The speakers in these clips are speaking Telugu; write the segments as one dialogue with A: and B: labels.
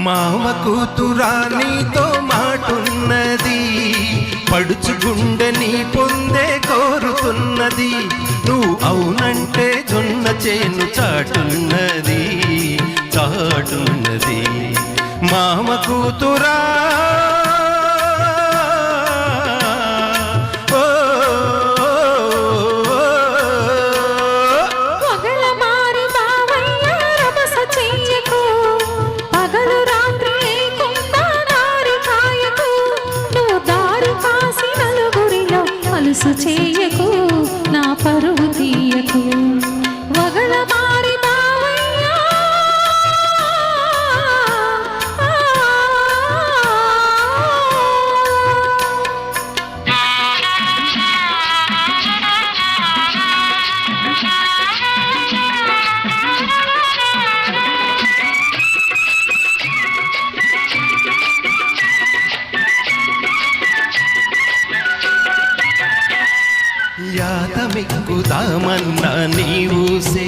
A: మామ కూతురా నీతో మాటున్నది, పడుచు గుండెని పొందే కోరుతున్నది. నువ్వు అవునంటే జొన్న చేను చాటున్నది చాటున్నది. మామ కూతురా
B: చేయకు నా పరువు తీయకు వగల మారి బావయ్యా.
A: యాతమెక్కుదామన్నా నీవుసే,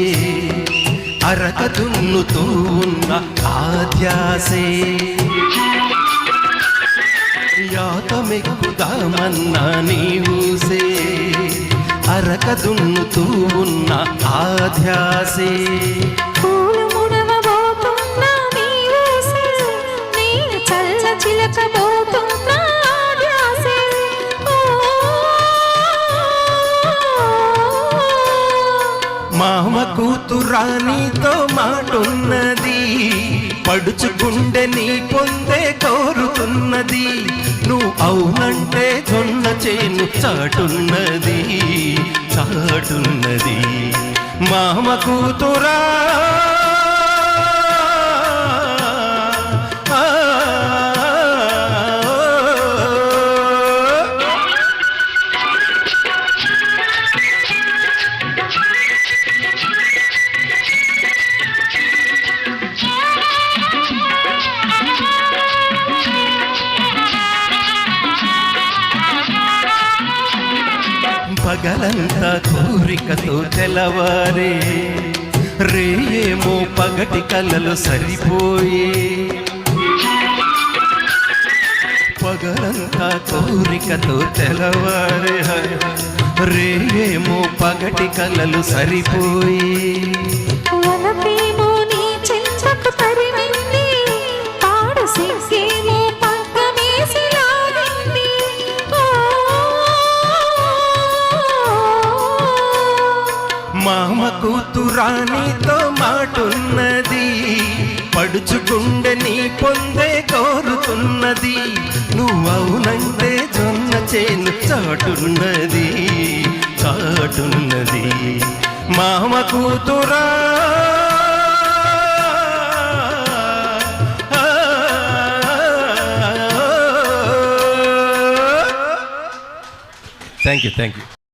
A: అరక దున్నుతూ ఉన్న ఆధ్యాసే. యాతమెక్కుదామన్నా నీవుసే, అరక దున్నుతూ ఉన్న ఆధ్యాసే. మామ కూతురా నీతో మాటున్నది, పడుచు గుండెని పొందే కోరుతున్నది. నువ్వు అవునంటే జొన్న చేను చాటున్నది చాటున్నది. మామ కూతురా పగలంతా కోరికతో తెలవారే, రేయేమో పగటి కలలు సరిపోయే. పగలంతా కోరికతో తెలవారే, రేయేమో పగటి కలలు సరిపోయే. మామ కూతురా నీతో మాటున్నది, పడుచు గుండెని పొందే కోరుతున్నది. నువ్వు అవునంటే జొన్న చేను చాటున్నది చాటున్నది. మామ కూతురా థ్యాంక్ యూ.